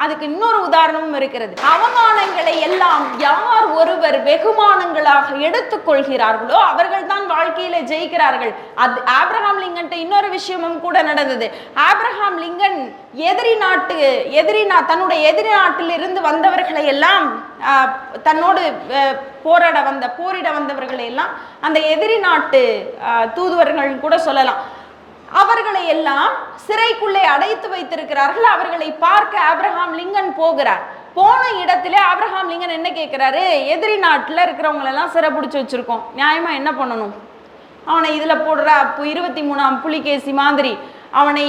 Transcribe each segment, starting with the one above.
அதுக்கு இன்னொரு உதாரணமும் இருக்கிறது. அவமானங்களை எல்லாம் யார் ஒருவர் வெகுமானங்களாக எடுத்துக்கொள்கிறார்களோ அவர்கள் தான் வாழ்க்கையில ஜெயிக்கிறார்கள். அது ஆப்ரஹாம் லிங்கன் இன்னொரு விஷயமும் கூட நடந்தது. ஆப்ரஹாம் லிங்கன் தன்னுடைய எதிரி நாட்டில் இருந்து வந்தவர்களை எல்லாம் தன்னோடு போரிட வந்தவர்களை எல்லாம் அந்த எதிரி நாட்டு தூதுவர்கள் கூட சொல்லலாம், அவர்களை எல்லாம் சிறைக்குள்ளே அடைத்து வைத்திருக்கிறார்கள். அவர்களை பார்க்க ஆப்ரஹாம் லிங்கன் போகிறார். போன இடத்துல ஆப்ரஹாம் லிங்கன் என்ன கேட்கிறாரு, எதிரி நாட்டில் இருக்கிறவங்களெல்லாம் சிறை பிடிச்சி வச்சிருக்கோம், நியாயமா என்ன பண்ணணும்? அவனை இதில் போடுற 23ஆம் புலிகேசி மாதிரி அவனை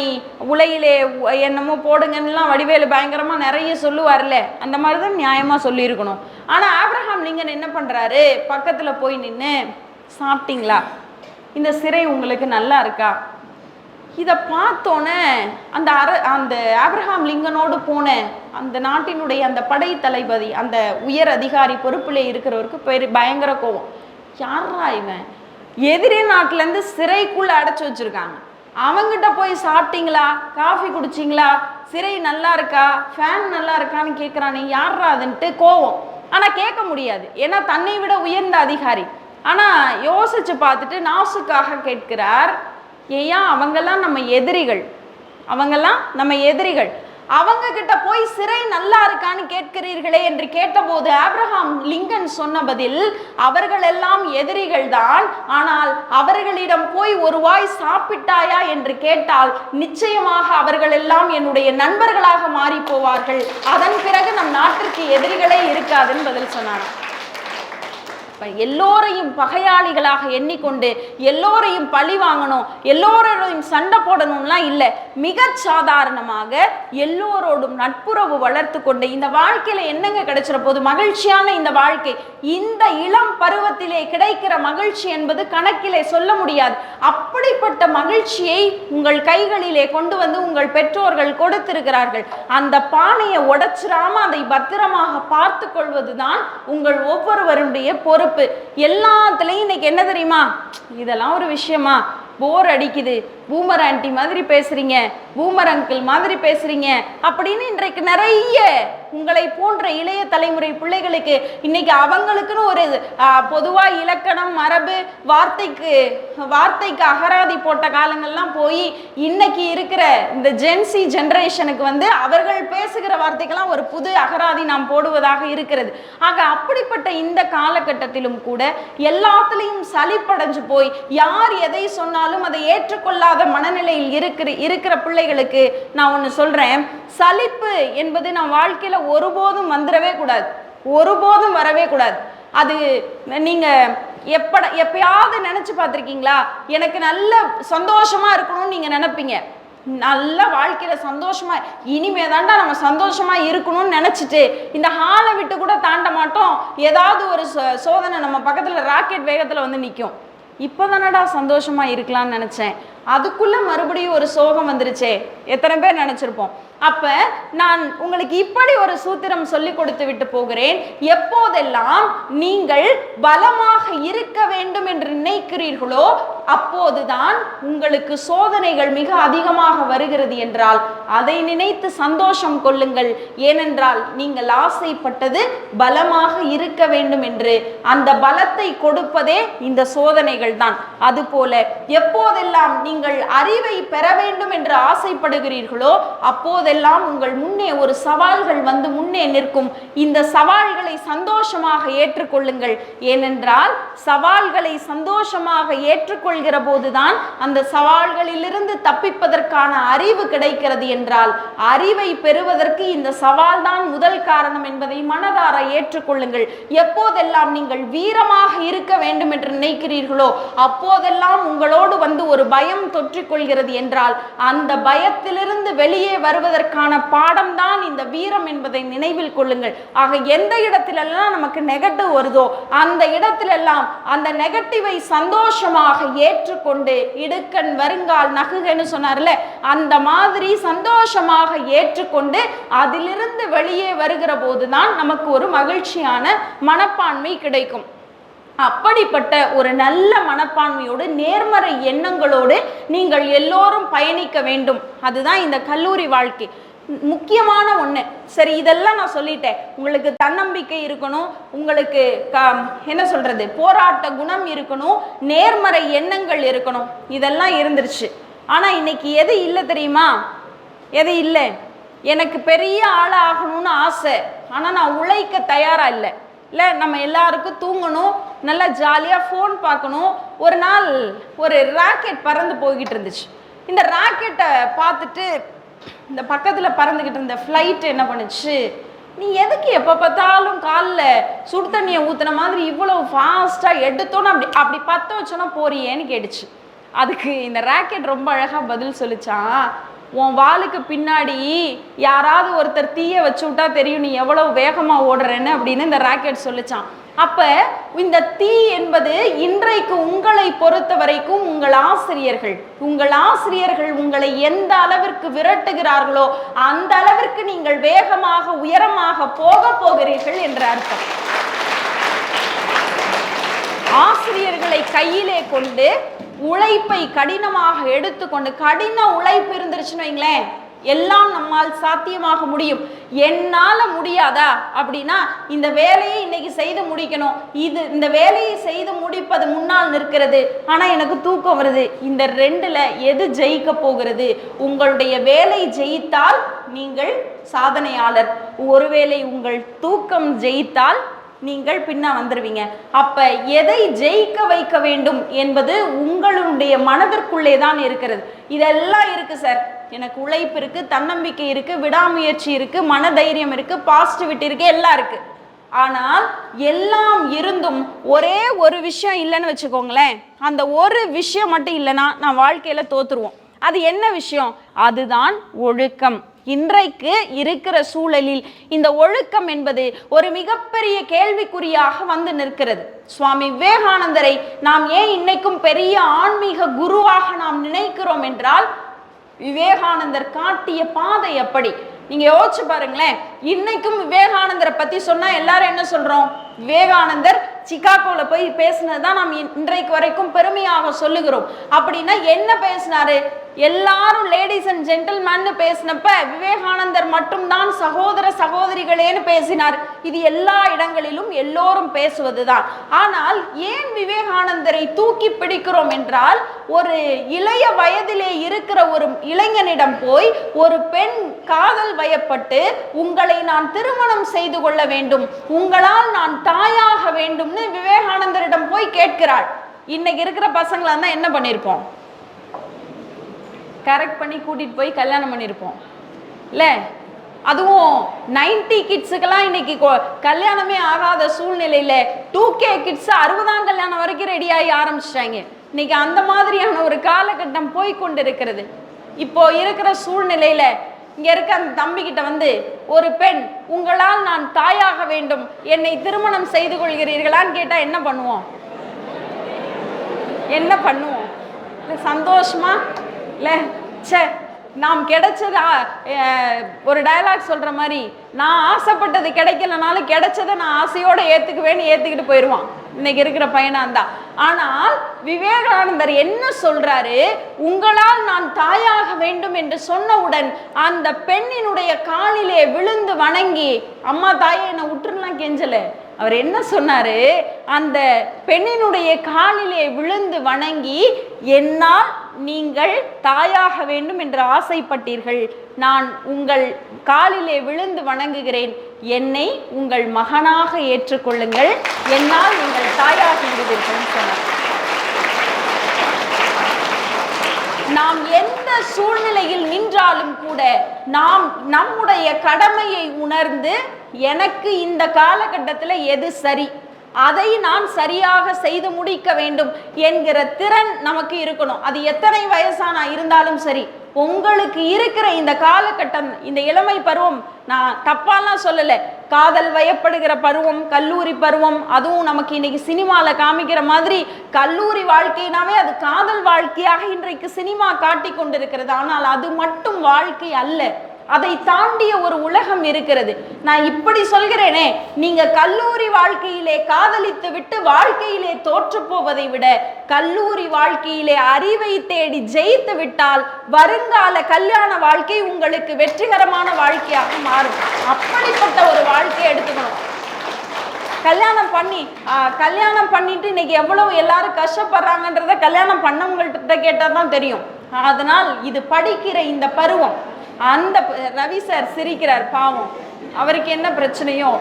உலையிலே என்னமோ போடுங்கன்னெலாம் வடிவேலு பயங்கரமாக நிறைய சொல்லுவார்ல, அந்த மாதிரி தான் நியாயமாக சொல்லியிருக்கணும். ஆனால் ஆப்ரஹாம் லிங்கன் என்ன பண்ணுறாரு, பக்கத்தில் போய் நின்று, சாப்பிட்டீங்களா, இந்த சிறை உங்களுக்கு நல்லா இருக்கா? இதை பார்த்தோன்னே அந்த ஆப்ரஹாம் லிங்கனோடு போன அந்த நாட்டினுடைய அந்த படை தளபதி, அந்த உயர் அதிகாரி பொறுப்பில் இருக்கிறவருக்கு பயங்கர கோவம். யாரா இவன், எதிரி நாட்டிலேருந்து சிறைக்குள்ளே அடைச்சி வச்சுருக்காங்க, அவங்ககிட்ட போய் சாப்பிட்டீங்களா, காஃபி குடிச்சிங்களா, சிறை நல்லா இருக்கா, ஃபேன் நல்லா இருக்கான்னு கேட்குறானே, யாரா அதுன்ட்டு கோவம். ஆனால் கேட்க முடியாது, ஏன்னா தன்னை விட உயர்ந்த அதிகாரி. ஆனால் யோசிச்சு பார்த்துட்டு நாசுக்காக கேட்கிறார், ஏயா அவங்கெல்லாம் நம்ம எதிரிகள், அவங்க கிட்ட போய் சிறை நல்லா இருக்கான்னு கேட்கிறீர்களே என்று கேட்டபோது ஆப்ரஹாம் லிங்கன் சொன்ன பதில், அவர்கள் எல்லாம் எதிரிகள் தான், ஆனால் அவர்களிடம் போய் ஒரு வாய் சாப்பிட்டாயா என்று கேட்டால் நிச்சயமாக அவர்கள் எல்லாம் என்னுடைய நண்பர்களாக மாறி போவார்கள், அதன் பிறகு நம் நாட்டிற்கு எதிரிகளே இருக்காதுன்னு பதில் சொன்னார். எல்லோரையும் பகையாளிகளாக எண்ணிக்கொண்டு எல்லோரையும் பழி வாங்கணும், எல்லோரையும் சண்டை போடணும்லாம் இல்லை, மிக சாதாரணமாக எல்லோரோடும் நட்புறவு வளர்த்து கொண்டு இந்த வாழ்க்கையில என்னங்க கிடைச்சிட போது, மகிழ்ச்சியான இந்த வாழ்க்கை, இந்த இளம் பருவத்திலே கிடைக்கிற மகிழ்ச்சி என்பது கணக்கிலே சொல்ல முடியாது. அப்படிப்பட்ட மகிழ்ச்சியை உங்கள் கைகளிலே கொண்டு வந்து உங்கள் பெற்றோர்கள் கொடுத்திருக்கிறார்கள். அந்த பானையை உடைச்சிடாம அதை பத்திரமாக பார்த்து கொள்வதுதான் உங்கள் ஒவ்வொருவருடைய பொறுப்பு. எல்லாத்துலயும் இன்னைக்கு என்ன தெரியுமா, இதெல்லாம் ஒரு விஷயமா, போர் அடிக்குது, பூமர் ஆண்டி மாதிரி பேசுறீங்க, பூமர் அங்கிள் மாதிரி பேசுறீங்க அப்படின்னு இன்றைக்கு நிறைய உங்களை போன்ற இளைய தலைமுறை பிள்ளைகளுக்கு இன்னைக்கு அவங்களுக்குன்னு ஒரு பொதுவா இலக்கணம் மரபு வார்த்தைக்கு அகராதி போட்ட காலங்கள்லாம் போய் இன்னைக்கு இருக்கிற இந்த ஜென்சி ஜெனரேஷனுக்கு வந்து அவர்கள் பேசுகிற வார்த்தைக்கெல்லாம் ஒரு புது அகராதி நாம் போடுவதாக இருக்கிறது. ஆக அப்படிப்பட்ட இந்த காலகட்டத்திலும் கூட எல்லாத்துலேயும் சலிப்படைஞ்சு போய் யார் எதை சொன்னாலும் அதை ஏற்றுக்கொள்ளாத மனநிலையில் இருக்கிற பிள்ளைகளுக்கு நான் ஒன்று சொல்றேன், சலிப்பு என்பது நம் வாழ்க்கையில ஒருபோதும் வரவே கூடாது. அது நீங்க எப்பயாவது நினைச்சு பார்த்திருக்கீங்களா, எனக்கு நல்ல சந்தோஷமா இருக்கணும்னு நீங்க நினைப்பீங்க, நல்ல வாழ்க்கையில சந்தோஷமா இனிமே தாண்டா நம்ம சந்தோஷமா இருக்கணும்னு நினைச்சிட்டு இந்த ஹாலை விட்டு கூட தாண்ட மாட்டோம், ஏதாவது ஒரு சோதனை நம்ம பக்கத்துல ராக்கெட் வேகத்துல வந்து நிற்கும், இப்போதானடா சந்தோஷமா இருக்கலாம்னு நினைச்சேன், அதுக்குள்ள மறுபடியும் ஒரு சோகம் வந்துருச்சே, எத்தனை பேர் நினைச்சிருப்போம். அப்ப நான் உங்களுக்கு இப்படி ஒரு சூத்திரம் சொல்லி கொடுத்து விட்டு போகிறேன், எப்போதெல்லாம் நீங்கள் பலமாக இருக்க வேண்டும் என்று நினைக்கிறீர்களோ அப்போதுதான் உங்களுக்கு சோதனைகள் மிக அதிகமாக வருகிறது என்றால் அதை நினைத்து சந்தோஷம் கொள்ளுங்கள். ஏனென்றால் நீங்கள் ஆசைப்பட்டது பலமாக இருக்க வேண்டும் என்று, அந்த பலத்தை கொடுப்பதே இந்த சோதனைகள் தான். அதுபோல எப்போதெல்லாம் நீங்கள் அறிவை பெற வேண்டும் என்று ஆசைப்படுகிறீர்களோ அப்போதெல்லாம் உங்கள் முன்னே ஒரு சவால்கள் வந்து முன்னே நிற்கும். இந்த சவால்களை சந்தோஷமாக ஏற்றுக்கொள்ளுங்கள். ஏனென்றால் சவால்களை சந்தோஷமாக ஏற்றுக்கொள்கிற போதுதான் அந்த சவால்களிலிருந்து தப்பிப்பதற்கான அறிவு கிடைக்கிறது என்றால் அறிவை பெறுவதற்கு இந்த சவால் தான் முதல் காரணம் என்பதை மனதார ஏற்றுக்கொள்ளுங்கள். எப்போதெல்லாம் நீங்கள் வீரமாக இருக்க வேண்டும் என்று நினைக்கிறீர்களோ அப்போதெல்லாம் உங்களோடு வந்து ஒரு பயம் தொற்றிக்கொள்கிறது என்றால் அந்த பயத்திலிருந்து வெளியே வருவதற்கான பாடம் தான் இந்த வீரம் என்பதை நினைவில் கொள்ளுங்கள். ஆக எந்த இடத்திலெல்லாம் நமக்கு நெகட்டிவ் வருதோ அந்த இடத்திலெல்லாம் அந்த நெகட்டிவை சந்தோஷமாக ஏற்றுக்கொண்டு இடுக்கண் வருங்கால் நகுகன்னு சொன்னார்ல, அந்த மாதிரி சந்தோஷமாக ஏற்றுக்கொண்டு அதிலிருந்து வெளியே வருகிற போதுதான் நமக்கு ஒரு மகிழ்ச்சியான மனப்பான்மை கிடைக்கும். அப்படிப்பட்ட ஒரு நல்ல மனப்பான்மையோடு நேர்மறை எண்ணங்களோடு நீங்கள் எல்லோரும் பயணிக்க வேண்டும். அதுதான் இந்த கல்லூரி வாழ்க்கை. முக்கியமான ஒன்று. சரி, இதெல்லாம் நான் சொல்லிட்டேன். உங்களுக்கு தன்னம்பிக்கை இருக்கணும், உங்களுக்கு என்ன சொல்றது, போராட்ட குணம் இருக்கணும், நேர்மறை எண்ணங்கள் இருக்கணும், இதெல்லாம் இருந்துருச்சு. ஆனால் இன்னைக்கு எது இல்லை தெரியுமா? எது இல்லை? எனக்கு பெரிய ஆள் ஆகணும்னு ஆசை, ஆனால் நான் உழைக்க தயாராக இல்லை. இல்லை, நம்ம எல்லாருக்கும் தூங்கணும், நல்லா ஜாலியாக ஃபோன் பார்க்கணும். ஒரு நாள் ஒரு ராக்கெட் பறந்து போய்கிட்டு இருந்துச்சு. இந்த ராக்கெட்டை பார்த்துட்டு இந்த பக்கத்தில் பறந்துக்கிட்டு இருந்த ஃப்ளைட் என்ன பண்ணுச்சு, நீ எதுக்கு எப்போ பார்த்தாலும் காலில் சுடு தண்ணியை ஊற்றுன மாதிரி இவ்வளோ ஃபாஸ்ட்டாக எடுத்தோன்னு அப்படி பற்ற வச்சோன்னா போறியேன்னு கேட்டுச்சு. அதுக்கு இந்த ராக்கெட் ரொம்ப அழகாக பதில் சொல்லிச்சான், உன் வாளுக்கு பின்னாடி யாராவது ஒருத்தர் தீயை வச்சு விட்டா தெரியும் நீ எவ்வளோ வேகமாக ஓடுறேன்னு அப்படின்னு இந்த ராக்கெட் சொல்லிச்சான். அப்போ இந்த தீ என்பது இன்றைக்கு உங்களை பொறுத்த வரைக்கும் உங்கள் ஆசிரியர்கள் உங்களை எந்த அளவிற்கு விரட்டுகிறார்களோ அந்த அளவிற்கு நீங்கள் வேகமாக உயரமாக போகிறீர்கள் என்ற அர்த்தம். ஆசிரியர்களை கையிலே கொண்டு உழைப்பை கடினமாக எடுத்துக்கொண்டு, கடின உழைப்பு இருந்துருச்சுன்னு வைங்களேன், எல்லாம் நம்மால் சாத்தியமாக முடியும். என்னால முடியாதா அப்படின்னா இந்த வேலையை இன்னைக்கு செய்து முடிக்கணும், இந்த வேலையை செய்து முடிப்பது முன்னால் நிற்கிறது, ஆனா எனக்கு தூக்கம் வருது. இந்த ரெண்டுல எது ஜெயிக்க போகிறது? உங்களுடைய வேலை ஜெயித்தால் நீங்கள் சாதனையாளர், ஒருவேளை உங்கள் தூக்கம் ஜெயித்தால் நீங்கள் பின்னா வந்துடுவீங்க. அப்ப எதை ஜெயிக்க வைக்க வேண்டும் என்பது உங்களுடைய மனதிற்குள்ளே தான் இருக்கிறது. இதெல்லாம் இருக்கு சார், எனக்கு உழைப்பு இருக்கு, தன்னம்பிக்கை இருக்கு, விடாமுயற்சி இருக்கு, மனதைரியம் இருக்கு, பாசிட்டிவிட்டி இருக்கு, எல்லாம் இருக்கு. ஆனால் எல்லாம் இருந்தும் ஒரே ஒரு விஷயம் இல்லைன்னு வச்சுக்கோங்களேன், அந்த ஒரு விஷயம் மட்டும் இல்லைன்னா நான் வாழ்க்கையில தோத்துருவோம். அது என்ன விஷயம்? அதுதான் ஒழுக்கம். இன்றைக்கு இருக்கிற சூழலில் இந்த ஒழுக்கம் என்பது ஒரு மிகப்பெரிய கேள்விக்குறியாக வந்து நிற்கிறது. சுவாமி விவேகானந்தரை நாம் ஏன் இன்னைக்கும் பெரிய ஆன்மீக குருவாக நாம் நினைக்கிறோம் என்றால், விவேகானந்தர் காட்டிய பாதை எப்படி? நீங்க யோசிச்சு பாருங்களேன். இன்னைக்கும் விவேகானந்தரை பத்தி சொன்னா எல்லாரும் என்ன சொல்றோம்? விவேகானந்தர் சிகாகோல போய் பேசினதுதான் நாம் இன்றைக்கு வரைக்கும் பெருமையாக சொல்லுகிறோம். அப்படின்னா என்ன பேசினாரு? எல்லாரும் லேடிஸ் அண்ட் ஜென்டில்மேன் பேசினப்ப விவேகானந்தர் மட்டும்தான் சகோதர சகோதரிகளேன்னு பேசினார். இது எல்லா இடங்களிலும் எல்லோரும் பேசுவதுதான். ஆனால் ஏன் விவேகானந்தரை தூக்கி பிடிக்கிறோம் என்றால், ஒரு இளைய வயதிலே இருக்கிற ஒரு இளைஞனிடம் போய் ஒரு பெண் காதல் வயப்பட்டு, உங்களை நான் திருமணம் செய்து கொள்ள வேண்டும், உங்களால் நான் தாயாக வேண்டும்னு விவேகானந்தரிடம் போய் கேட்கிறாள். இன்னைக்கு இருக்கிற பசங்களா தான் என்ன பண்ணிருப்போம்? கரெக்ட் பண்ணி கூட்டிட்டு போய் கல்யாணம் பண்ணியிருப்போம் இல்லை? அதுவும் 90 கிட்ஸுக்கெல்லாம் இன்னைக்கு கல்யாணமே ஆகாத சூழ்நிலையில 2K கிட்ஸ் 60ஆம் கல்யாணம் வரைக்கும் ரெடி ஆகி ஆரம்பிச்சிட்டாங்க. இன்னைக்கு அந்த மாதிரியான ஒரு காலகட்டம் போய்கொண்டு இருக்கிறது. இப்போ இருக்கிற சூழ்நிலையில இங்க இருக்க அந்த தம்பிக்கிட்ட வந்து ஒரு பெண், உங்களால் நான் தாயாக வேண்டும், என்னை திருமணம் செய்து கொள்கிறீர்களான்னு கேட்டா என்ன பண்ணுவோம்? என்ன பண்ணுவோம்? சந்தோஷமா இல்லை, சே நாம் கிடைச்சதா ஒரு டயலாக் சொல்ற மாதிரி, நான் ஆசைப்பட்டது கிடைக்கலனாலும் கிடைச்சதை நான் ஆசையோட ஏத்துக்கிட்டு போயிடுவான் இன்னைக்கு இருக்கிற பையனா இருந்தா. ஆனால் விவேகானந்தர் என்ன சொல்றாரு? உங்களால் நான் தாயாக வேண்டும் என்று சொன்னவுடன் அந்த பெண்ணினுடைய காலிலே விழுந்து வணங்கி, அம்மா தாயை என்னை விட்டுருலாம் கெஞ்சல, அவர் என்ன சொன்னாரு? அந்த பெண்ணினுடைய காலிலே விழுந்து வணங்கி, என்னால் நீங்கள் தாயாக வேண்டும் என்று ஆசைப்பட்டீர்கள், நான் உங்கள் காலிலே விழுந்து வணங்குகிறேன், என்னை உங்கள் மகனாக ஏற்றுக்கொள்ளுங்கள், என்னால் நீங்கள் தாயாக விடுவீர்கள் சொன்னார். நாம் எந்த சூழ்நிலையில் நின்றாலும் கூட நாம் நம்முடைய கடமையை உணர்ந்து, எனக்கு இந்த காலகட்டத்தில் எது சரி, அதை நான் சரியாக செய்து முடிக்க வேண்டும் என்கிற திறன் நமக்கு இருக்கணும். அது எத்தனை வயசானா இருந்தாலும் சரி. உங்களுக்கு இருக்கிற இந்த காலகட்டம், இந்த இளமை பருவம், நான் தப்பாலாம் சொல்லலை, காதல் வயப்படுகிற பருவம், கல்லூரி பருவம், அதுவும் நமக்கு இன்னைக்கு சினிமாவில் காமிக்கிற மாதிரி கல்லூரி வாழ்க்கைனாவே அது காதல் வாழ்க்கையாக இன்றைக்கு சினிமா காட்டி கொண்டிருக்கிறது. ஆனால் அது மட்டும் வாழ்க்கை அல்ல. அதை தாண்டிய ஒரு உலகம் இருக்கிறது. நான் இப்படி சொல்கிறேனே, நீங்க கல்லூரி வாழ்க்கையிலே காதலித்து விட்டு வாழ்க்கையிலே தோற்று போவதை விட கல்லூரி வாழ்க்கையிலே அறிவை தேடி ஜெயித்து விட்டால் வருங்கால கல்யாண வாழ்க்கை உங்களுக்கு வெற்றிகரமான வாழ்க்கையாக மாறும். அப்படிப்பட்ட ஒரு வாழ்க்கையை எடுத்துக்கணும். கல்யாணம் பண்ணிட்டு இன்னைக்கு எவ்வளவு எல்லாரும் கஷ்டப்படுறாங்கன்றத கல்யாணம் பண்ணவங்கள்ட்ட கேட்டால் தான் தெரியும். அதனால் இது படிக்கிற இந்த பருவம். அந்த ரவி சார் சிரிக்கிறார், பாவம், அவருக்கு என்ன பிரச்சனையோ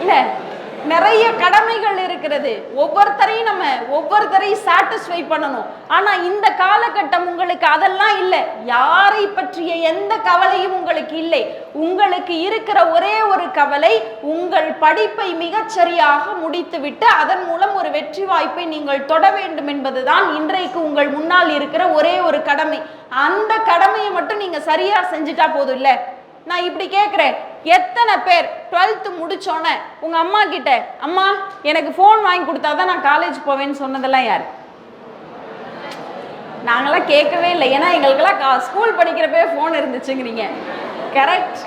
இல்லை. நிறைய கடமைகள் இருக்கிறது. ஒவ்வொருத்தரையும் சாட்டிஸ்ஃபை பண்ணணும். ஆனா இந்த காலகட்டம் உங்களுக்கு அதெல்லாம் இல்லை. யாரை பற்றிய எந்த கவலையும் உங்களுக்கு இல்லை. உங்களுக்கு இருக்கிற ஒரே ஒரு கவலை, உங்கள் படிப்பை மிகச்சரியாக முடித்துவிட்டு அதன் மூலம் ஒரு வெற்றி வாய்ப்பை நீங்கள் தொட வேண்டும் என்பதுதான் இன்றைக்கு உங்கள் முன்னால் இருக்கிற ஒரே ஒரு கடமை. அந்த கடமையை மட்டும் நீங்க சரியா செஞ்சுட்டா போதும். இல்ல, நான் இப்படி கேட்குறேன், எத்தனை பேர் 12th முடிச்சோன்னே உங்க அம்மா கிட்ட, அம்மா எனக்கு ஃபோன் வாங்கி கொடுத்தாதான் நான் காலேஜ் போவேன்னு சொன்னதெல்லாம் யார்? நாங்களாம் கேட்கவே இல்லை. ஏன்னா எங்களுக்கெல்லாம் ஸ்கூல் படிக்கிறப்பே ஃபோன் இருந்துச்சுங்கிறீங்க. கரெக்ட்.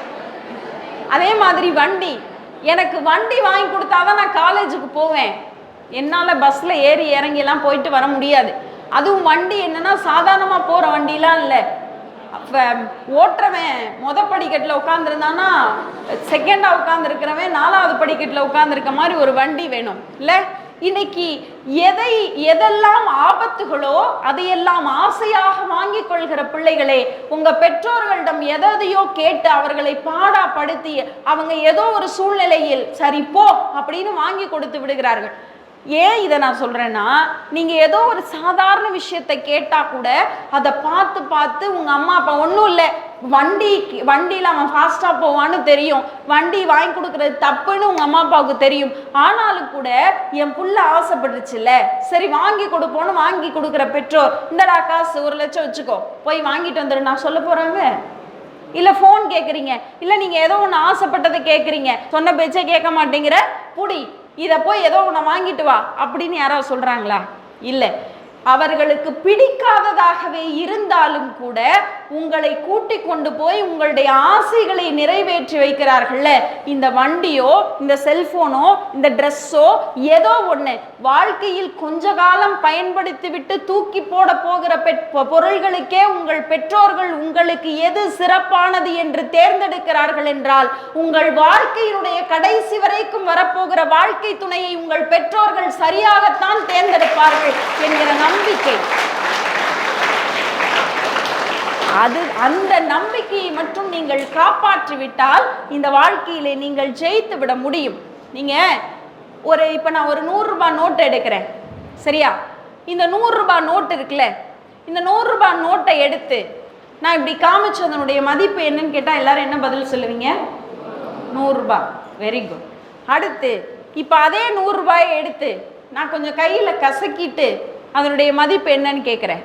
அதே மாதிரி வண்டி, எனக்கு வண்டி வாங்கி கொடுத்தாதான் நான் காலேஜுக்கு போவேன். என்னால் பஸ்ஸில் ஏறி இறங்கிலாம் போயிட்டு வர முடியாது. அதுவும் வண்டி என்னன்னா சாதாரணமாக போகிற வண்டிலாம் இல்லை. ஓட்டுறவன் படிக்கட்டில் உட்காந்துருந்தானா செகண்டாக உட்காந்துருக்கிறவன் 4வது படிக்கட்டில் உட்காந்துருக்க மாதிரி ஒரு வண்டி வேணும் இல்லை? இன்னைக்கு எதெல்லாம் ஆபத்துகளோ அதையெல்லாம் ஆசையாக வாங்கி கொள்கிற பிள்ளைகளே, உங்க பெற்றோர்களிடம் எதையோ கேட்டு அவர்களை பாடாப்படுத்தி அவங்க ஏதோ ஒரு சூழ்நிலையில் சரி போ அப்படின்னு வாங்கி கொடுத்து விடுகிறார்கள். ஏன் இதை நான் சொல்றேன்னா, நீங்க ஏதோ ஒரு சாதாரண விஷயத்தை கேட்டா கூட அதை பார்த்து உங்க அம்மா அப்பா ஒன்றும் இல்லை, வண்டியில் அவன் ஃபாஸ்டா போவான்னு தெரியும், வண்டி வாங்கி கொடுக்கறது தப்புன்னு உங்க அம்மா அப்பாவுக்கு தெரியும். ஆனாலும் கூட என் புள்ள ஆசைப்பட்டுச்சுல்ல, சரி வாங்கி கொடுப்போன்னு வாங்கி கொடுக்குற பெற்றோர், இந்தடா காசு 1 லட்சம் வச்சுக்கோ, போய் வாங்கிட்டு வந்துடு நான் சொல்ல போறாங்க? இல்லை ஃபோன் கேட்குறீங்க, இல்லை நீங்கள் ஏதோ ஒன்று ஆசைப்பட்டதை கேட்குறீங்க, சொன்ன பேச்சே கேட்க மாட்டேங்கிற, புடி இதை போய் ஏதோ ஒன்று வாங்கிட்டு வா அப்படின்னு யாராவது சொல்கிறாங்களா? இல்லை. அவர்களுக்கு பிடிக்காததாகவே இருந்தாலும் கூட உங்களை கூட்டி கொண்டு போய் உங்களுடைய ஆசைகளை நிறைவேற்றி வைக்கிறார்கள்ல. இந்த வண்டியோ இந்த செல்போனோ இந்த ட்ரெஸ்ஸோ ஏதோ ஒன்று வாழ்க்கையில் கொஞ்ச காலம் பயன்படுத்தி விட்டு தூக்கி போட போகிற பொருள்களுக்கே உங்கள் பெற்றோர்கள் உங்களுக்கு எது சிறப்பானது என்று தேர்ந்தெடுக்கிறார்கள் என்றால், உங்கள் வாழ்க்கையினுடைய கடைசி வரைக்கும் வரப்போகிற வாழ்க்கை துணையை உங்கள் பெற்றோர்கள் சரியாகத்தான் தேர்ந்தெடுப்பார்கள் என்கிற நம்பிக்கை. அந்த நம்பிக்கையை மட்டும் நீங்கள் காப்பாற்றிவிட்டால் இந்த வாழ்க்கையிலே நீங்கள் ஜெயித்து விட முடியும். நீங்க இப்ப நான் ஒரு 100 ரூபாய் நோட்டு எடுக்கிறேன், சரியா? இந்த 100 ரூபாய் நோட்டு இருக்குல்ல, இந்த 100 ரூபாய் நோட்டை எடுத்து நான் இப்படி காமிச்சதனுடைய மதிப்பு என்னன்னு கேட்டா எல்லாரும் என்ன பதில் சொல்லுவீங்க? 100 ரூபாய். Very good. அடுத்து இப்ப அதே 100 ரூபாயை எடுத்து நான் கொஞ்சம் கையில கசக்கிட்டு அதனுடைய மதிப்பு என்னன்னு கேட்குறேன்.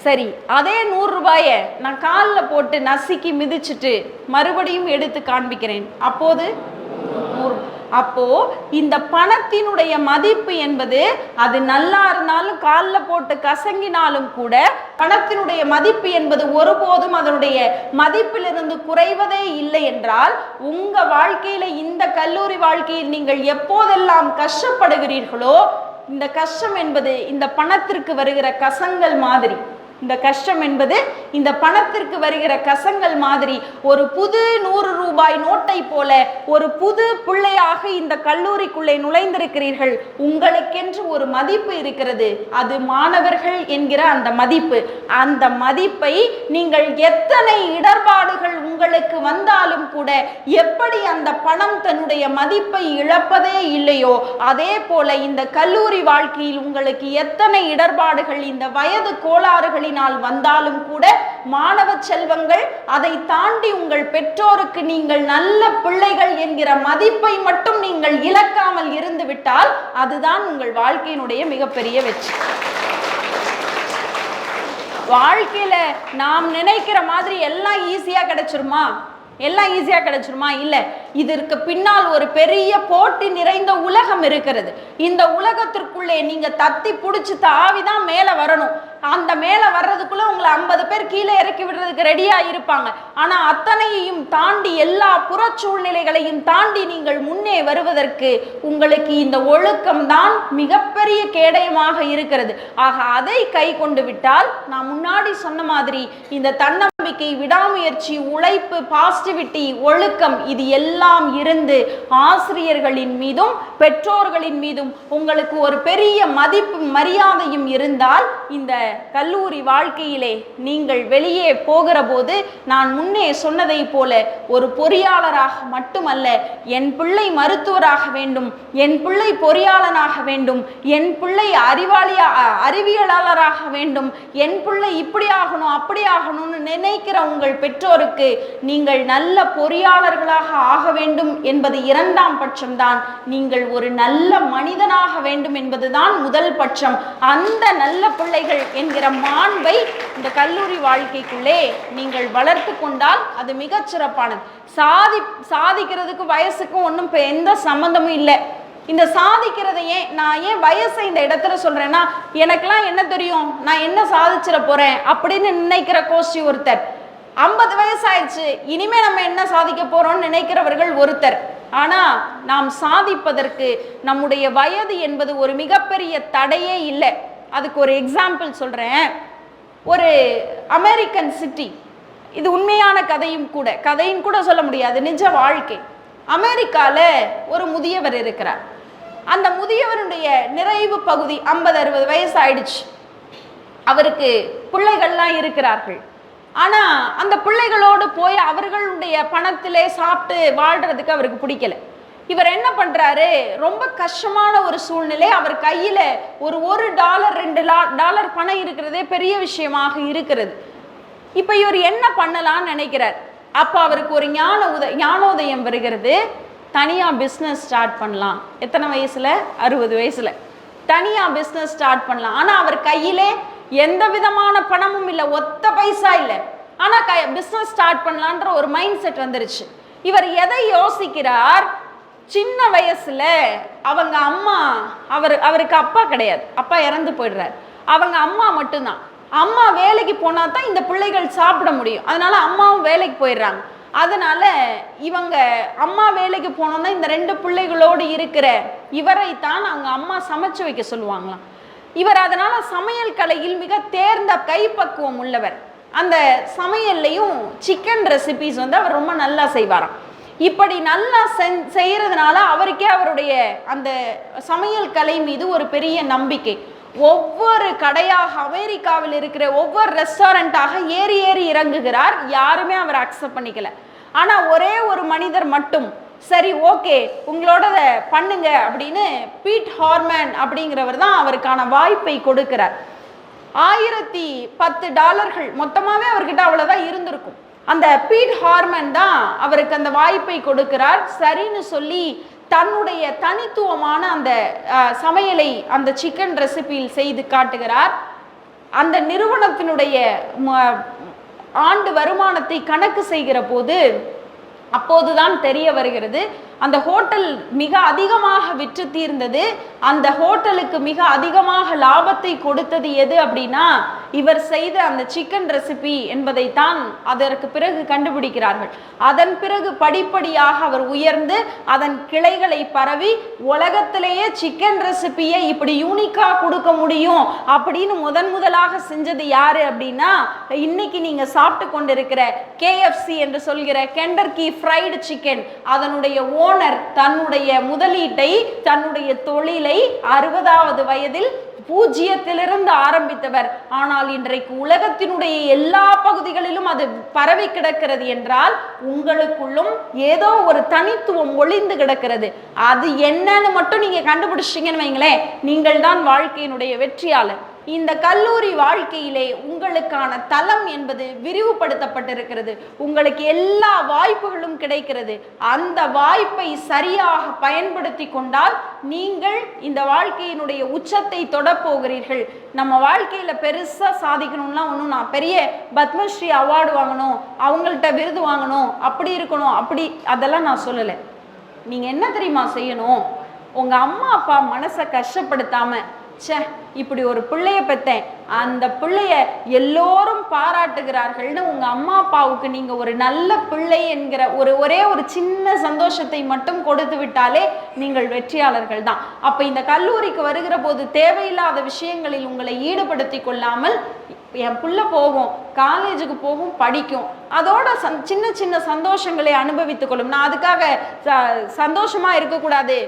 சரி, அதே 100 ரூபாயை நான் காலில் போட்டு நசுக்கி மிதிச்சுட்டு மறுபடியும் எடுத்து காண்பிக்கிறேன். அப்போ இந்த பணத்தினுடைய மதிப்பு என்பது, அது நல்லா இருந்தாலும் காலில் போட்டு கசங்கினாலும் கூட பணத்தினுடைய மதிப்பு என்பது ஒருபோதும் அதனுடைய மதிப்பிலிருந்து குறைவதே இல்லை. என்றால் உங்க வாழ்க்கையில, இந்த கல்லூரி வாழ்க்கையில் நீங்கள் எப்போதெல்லாம் கஷ்டப்படுகிறீர்களோ, இந்த கஷ்டம் என்பது இந்த பணத்திற்கு வருகிற கசங்கள் மாதிரி, இந்த கஷ்டம் என்பது இந்த பணத்திற்கு வருகிற கசங்கள் மாதிரி, ஒரு புது 100 ரூபாய் நோட்டை போல ஒரு புது பிள்ளையாக இந்த கல்லூரிக்குள்ளே நுழைந்திருக்கிறீர்கள். உங்களுக்கென்று ஒரு மதிப்பு இருக்கிறது, அது மாணவர்கள் என்கிற அந்த மதிப்பு. அந்த மதிப்பை நீங்கள் எத்தனை இடர்பாடுகள் உங்களுக்கு வந்தாலும் கூட எப்படி அந்த பணம் தன்னுடைய மதிப்பை இழப்பதே இல்லையோ, அதே போல இந்த கல்லூரி வாழ்க்கையில் உங்களுக்கு எத்தனை இடர்பாடுகள் இந்த வயது கோளாறுகள் வந்தாலும் கூட மாணவ செல்வங்கள், அதை தாண்டி உங்கள் பெற்றோருக்கு நீங்கள் நல்ல பிள்ளைகள் என்கிற மதிப்பை மட்டும் நீங்கள் இழக்காமல் இருந்து விட்டால் அதுதான் உங்கள் வாழ்க்கையினுடைய மிகப்பெரிய வெற்றி. வாழ்க்கையில நாம் நினைக்கிற மாதிரி எல்லாம் ஈஸியா கிடைச்சிருமா? இல்லை. இதற்கு பின்னால் ஒரு பெரிய போட்டி நிறைந்த உலகம் இருக்கிறது. இந்த உலகத்திற்குள்ளே நீங்க தத்தி புடிச்சு தாவிதான் மேல வரணும். அந்த மேல வர்றதுக்குள்ள உங்களை 50 பேர் கீழே இறக்கி விடுறதுக்கு ரெடியா இருப்பாங்க. ஆனா அத்தனையையும் தாண்டி, எல்லா புற சூழ்நிலைகளையும் தாண்டி நீங்கள் முன்னே வருவதற்கு உங்களுக்கு இந்த ஒழுக்கம் தான் மிகப்பெரிய கேடயமாக இருக்கிறது. ஆக அதை கை கொண்டு விட்டால், நான் முன்னாடி சொன்ன மாதிரி இந்த தன்னம்பிக்கை, விடாமுயற்சி, உழைப்பு, பாசிட்டிவிட்டி, ஒழுக்கம், இது எல்லாம் இருந்து ஆசிரியர்களின் மீதும் பெற்றோர்களின் மீதும் உங்களுக்கு ஒரு பெரிய மதிப்பு மரியாதையும் இருந்தால், இந்த கல்லூரி வாழ்க்கையிலே நீங்கள் வெளியே போகிற போது நான் முன்னே சொன்னதை போல ஒரு பொறியாளராக மட்டுமல்ல, என் பிள்ளை மருத்துவராக வேண்டும், என் பிள்ளை பொறியாளனாக வேண்டும், என் பிள்ளை அறிவியலாளராக வேண்டும், என் பிள்ளை இப்படி ஆகணும் அப்படி ஆகணும்னு நினைக்கிற உங்கள் பெற்றோருக்கு நீங்கள் நல்ல பொறியாளர்களாக ஆக வேண்டும் என்பது இரண்டாம் பட்சம்தான். நீங்கள் ஒரு நல்ல மனிதனாக வேண்டும் என்பதுதான் முதல் பட்சம். அந்த நல்ல பிள்ளைகள் என்கிற மாண்பை இந்த கல்லூரி வாழ்க்கைக்குள்ளே நீங்கள் வளர்த்து கொண்டால் அது மிகச் சிறப்பானது. சாதிக்கிறதுக்கு வயசுக்கும் ஒன்றும் எந்த சம்பந்தமும் இல்லை. இந்த சாதிக்கிறதையே நான் ஏன் வயசை இந்த இடத்துல சொல்றேன்னா, எனக்கெல்லாம் என்ன தெரியும், நான் என்ன சாதிச்சிட போறேன் அப்படின்னு நினைக்கிற கோஷ்டி ஒருத்தர். 50 வயசு ஆயிடுச்சு, இனிமே நம்ம என்ன சாதிக்க போறோம்னு நினைக்கிறவர்கள் ஒருத்தர். ஆனா நாம் சாதிப்பதற்கு நம்முடைய வயது என்பது ஒரு மிகப்பெரிய தடையே இல்லை. அதுக்கு ஒரு எக்ஸாம்பிள் சொல்றேன். ஒரு அமெரிக்கன் சிட்டி, இது உண்மையான கதையும் கூட சொல்ல முடியாது, நிஜ வாழ்க்கை. அமெரிக்கால ஒரு முதியவர் இருக்கிறார். அந்த முதியவருடைய நிறைவு பகுதி 50-60 வயசு ஆயிடுச்சு. அவருக்கு பிள்ளைகள்லாம் இருக்கிறார்கள். ஆனா அந்த பிள்ளைகளோடு போய் அவர்களுடைய பணத்திலே சாப்பிட்டு வாழ்றதுக்கு அவருக்கு பிடிக்கல. இவர் என்ன பண்றாரு, ரொம்ப கஷ்டமான ஒரு சூழ்நிலை. அவர் கையில ஒரு $1 $2 பணம் இருக்கிறதே பெரிய விஷயமாக இருக்கிறது. இப்ப இவர் என்ன பண்ணலாம்னு நினைக்கிறார். அப்ப அவருக்கு ஒரு ஞானோதயம் வருகிறது. தனியா பிஸ்னஸ் ஸ்டார்ட் பண்ணலாம். எத்தனை வயசுல? 60 வயசுல தனியா பிஸ்னஸ் ஸ்டார்ட் பண்ணலாம். ஆனா அவர் கையிலே எந்த விதமான பணமும் இல்லை, ஒத்த பைசா இல்லை. ஆனா பிஸ்னஸ் ஸ்டார்ட் பண்ணலான்ற ஒரு மைண்ட் செட் வந்துருச்சு. இவர் எதை யோசிக்கிறார், சின்ன வயசுல அவங்க அம்மா, அவருக்கு அப்பா கிடையாது, அப்பா இறந்து போயிடுறார். அவங்க அம்மா மட்டும்தான். அம்மா வேலைக்கு போனா தான் இந்த பிள்ளைகள் சாப்பிட முடியும். அதனால அம்மாவும் வேலைக்கு போயிடுறாங்க. அதனால இவங்க அம்மா வேலைக்கு போனோம்னா இந்த 2 பிள்ளைகளோடு இருக்கிற இவரைத்தான் அவங்க அம்மா சமைச்சு வைக்க சொல்லுவாங்களாம். இவர் அதனால சமையல் கலையில் மிக தேர்ந்த கைப்பக்குவம் உள்ளவர். அந்த சமையல்லையும் சிக்கன் ரெசிபிஸ் அவர் ரொம்ப நல்லா செய்வாராம். இப்படி நல்லா செய்யறதுனால அவருக்கே அவருடைய அந்த சமையல் கலை மீது ஒரு பெரிய நம்பிக்கை. ஒவ்வொரு கடையாக, அமெரிக்காவில் இருக்கிற ஒவ்வொரு ரெஸ்டாரண்டாக ஏறி இறங்குகிறார். யாருமே அவர் அக்செப்ட் பண்ணிக்கல. ஆனா ஒரே ஒரு மனிதர் மட்டும், சரி ஓகே உங்களோட பண்ணுங்க அப்படின்னு பீட் ஹார்மன் அப்படிங்கிறவர் தான் அவருக்கான வாய்ப்பை கொடுக்கிறார். $1010 மொத்தமாவே அவர்கிட்ட அவ்வளவுதான் இருந்திருக்கும். அந்த பீட் ஹார்மன் தான் அவருக்கு அந்த வாய்ப்பை கொடுக்கிறார். சரின்னு சொல்லி தன்னுடைய தனித்துவமான அந்த சமையலை அந்த சிக்கன் ரெசிபியில் செய்து காட்டுகிறார். அந்த நிறுவனத்தினுடைய ஆண்டு வருமானத்தை கணக்கு செய்கிற போது அப்போதுதான் தெரிய வருகிறது, அந்த ஹோட்டல் மிக அதிகமாக விற்று தீர்ந்தது. அந்த ஹோட்டலுக்கு மிக அதிகமாக லாபத்தை கொடுத்தது எது அப்படின்னா இவர் செய்த அந்த சிக்கன் ரெசிபி என்பதைத்தான் அதற்கு பிறகு கண்டுபிடிக்கிறார்கள். அதன் பிறகு படிப்படியாக அவர் உயர்ந்து அதன் கிளைகளை பரவி உலகத்திலேயே சிக்கன் ரெசிபியை இப்படி யூனிக்கா கொடுக்க முடியும் அப்படின்னு முதலாக செஞ்சது யாரு அப்படின்னா, இன்னைக்கு நீங்க சாப்பிட்டு கொண்டிருக்கிற KFC என்று சொல்கிற கெண்டர்கி ஃப்ரைடு சிக்கன், அதனுடைய ஓனர் தன்னுடைய முதலீட்டை, தன்னுடைய தொழிலை 60வது வயதில் 0 ஆரம்பித்தவர். ஆனால் இன்றைக்கு உலகத்தினுடைய எல்லா பகுதிகளிலும் அது பரவி கிடக்கிறது என்றால் உங்களுக்குள்ளும் ஏதோ ஒரு தனித்துவம் ஒளிந்து கிடக்கிறது. அது என்னன்னு மட்டும் நீங்க கண்டுபிடிச்சிங்கன்னு வைங்களேன், நீங்கள் தான் வாழ்க்கையினுடைய வெற்றியாளர். இந்த கல்லூரி வாழ்க்கையிலே உங்களுக்கான தளம் என்பது விரிவுபடுத்தப்பட்டிருக்கிறது. உங்களுக்கு எல்லா வாய்ப்புகளும் கிடைக்கிறது. அந்த வாய்ப்பை சரியாக பயன்படுத்தி கொண்டால் நீங்கள் இந்த வாழ்க்கையினுடைய உச்சத்தை தொடப்போகிறீர்கள். நம்ம வாழ்க்கையில பெருசா சாதிக்கணும்னா ஒன்றும் நான் பெரிய பத்மஸ்ரீ அவார்டு வாங்கணும், அவங்கள்ட்ட விருது வாங்கணும், அப்படி இருக்கணும், அப்படி அதெல்லாம் நான் சொல்லலை. நீங்க என்ன தெரியுமா செய்யணும்? உங்க அம்மா அப்பா மனசை கஷ்டப்படுத்தாம, ச்சே இப்படி ஒரு பிள்ளைய பெற்றேன், அந்த பிள்ளைய எல்லோரும் பாராட்டுகிறார்கள்னு உங்க அம்மா அப்பாவுக்கு நீங்க ஒரு நல்ல பிள்ளை என்கிற ஒரே ஒரு சின்ன சந்தோஷத்தை மட்டும் கொடுத்து விட்டாலே நீங்கள் வெற்றியாளர்கள் தான். அப்ப இந்த கல்லூரிக்கு வருகிற போது தேவையில்லாத விஷயங்களில் உங்களை ஈடுபடுத்தி கொள்ளாமல், என் பிள்ளை போகும், காலேஜுக்கு போகும், படிக்கும், அதோட சின்ன சின்ன சந்தோஷங்களை அனுபவித்துக் கொள்ளும். நான் அதுக்காக சந்தோஷமா இருக்கக்கூடாது,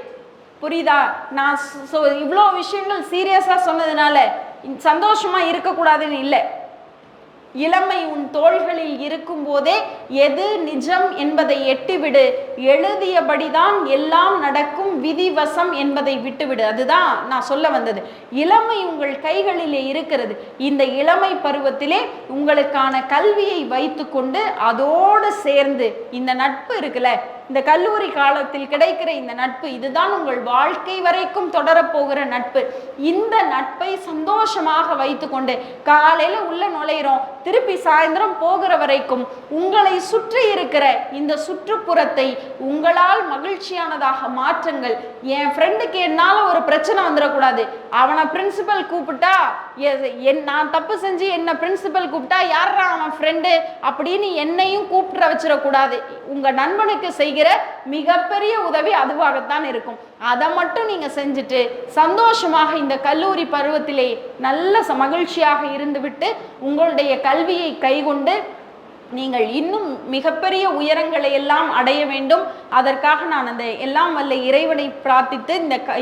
புரியுதா? நான் இவ்வளோ விஷயங்கள் சீரியஸா சொன்னதுனால சந்தோஷமா இருக்கக்கூடாதுன்னு இல்லை. இளமை உன் தோள்களில் இருக்கும் போதே எது நிஜம் என்பதை எட்டிவிடு, எழுதியபடிதான் எல்லாம் நடக்கும், விதிவசம் என்பதை விட்டுவிடு. அதுதான் நான் சொல்ல வந்தது. இளமை உங்கள் கைகளிலே இருக்கிறது. இந்த இளமை பருவத்திலே உங்களுக்கான கல்வியை வைத்து கொண்டு அதோடு சேர்ந்து இந்த நட்பு இருக்குல்ல, இந்த கல்லூரி காலத்தில் கிடைக்கிற இந்த நட்பு, இதுதான் உங்கள் வாழ்க்கை வரைக்கும் தொடரப்போகிற நட்பு. இந்த நட்பை சந்தோஷமாக வைத்துக்கொண்டு காலையில உள்ள நுழைகிறோம், திருப்பி சாயந்தரம் போகிற வரைக்கும் உங்களை சுற்றி இருக்கிற இந்த சுற்றுப்புறத்தை உங்களால் மகிழ்ச்சியானதாக மாற்றுங்கள். என் ஃப்ரெண்டுக்கு என்னால ஒரு பிரச்சனை வந்துடக்கூடாது, அவனை பிரின்சிபல் கூப்பிட்டா, நான் தப்பு செஞ்சு என்ன பிரின்சிபல் கூப்பிட்டா யாரா அவன் ஃப்ரெண்டு அப்படின்னு என்னையும் கூப்பிட வச்சிடக்கூடாது. உங்க நண்பனுக்கு செய்கிற மிகப்பெரிய உதவி அதுவாகத்தான் இருக்கும். அதை மட்டும் நீங்க செஞ்சுட்டு சந்தோஷமாக இந்த கல்லூரி பருவத்திலே நல்ல மகிழ்ச்சியாக இருந்துவிட்டு உங்களுடைய கல்வியை கைகொண்டு நீங்கள் இன்னும் மிகப்பெரிய உயரங்களை எல்லாம் அடைய வேண்டும். அதற்காக நான் அந்த எல்லாம் வல்ல இறைவனை பிரார்த்தித்து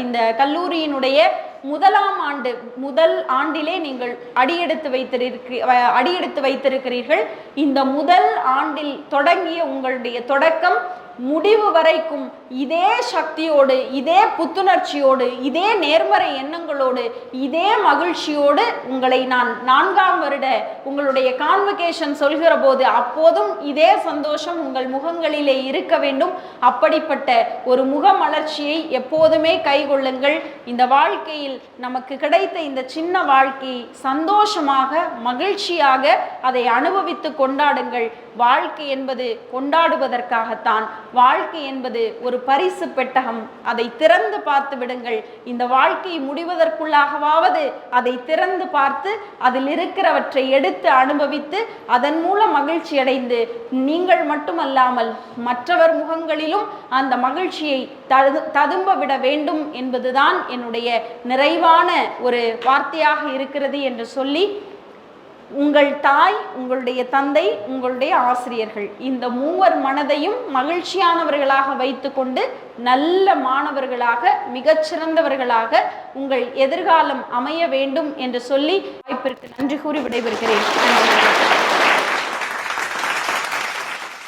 இந்த கல்லூரியினுடைய முதல் ஆண்டிலே நீங்கள் அடியெடுத்து வைத்திருக்கிறீர்கள். இந்த முதல் ஆண்டில் தொடங்கிய உங்களுடைய தொடக்கம் முடிவு வரைக்கும் இதே சக்தியோடு, இதே புத்துணர்ச்சியோடு, இதே நேர்மறை எண்ணங்களோடு, இதே மகிழ்ச்சியோடு உங்களை நான் 4ஆம் வருட உங்களுடைய கான்வகேஷன் சொல்கிற போது அப்போதும் இதே சந்தோஷம் உங்கள் முகங்களிலே இருக்க வேண்டும். அப்படிப்பட்ட ஒரு முகமலர்ச்சியை எப்போதுமே கைகொள்ளுங்கள். இந்த வாழ்க்கையில் நமக்கு கிடைத்த இந்த சின்ன வாழ்க்கையை சந்தோஷமாக மகிழ்ச்சியாக அதை அனுபவித்து கொண்டாடுங்கள். வாழ்க்கை என்பது கொண்டாடுவதற்காகத்தான். வாழ்க்கை என்பது ஒரு பரிசு பெட்டகம், அதை திறந்து பார்த்து விடுங்கள். இந்த வாழ்க்கை முடிவதற்குள்ளாகவாவது அதை திறந்து பார்த்து அதில் இருக்கிறவற்றை எடுத்து அனுபவித்து அதன் மூலம் மகிழ்ச்சி அடைந்து நீங்கள் மட்டுமல்லாமல் மற்றவர் முகங்களிலும் அந்த மகிழ்ச்சியை ததும்ப விட வேண்டும் என்பதுதான் என்னுடைய நிறைவான ஒரு வார்த்தையாக இருக்கிறது என்று சொல்லி, உங்கள் தாய், உங்களுடைய தந்தை, உங்களுடைய ஆசிரியர்கள், இந்த மூவர் மனதையும் மகிழ்ச்சியானவர்களாக வைத்துக்கொண்டு நல்ல மாணவர்களாக, மிகச்சிறந்தவர்களாக உங்கள் எதிர்காலம் அமைய வேண்டும் என்று சொல்லி வாய்ப்பிற்கு நன்றி கூறி விடைபெறுகிறேன்.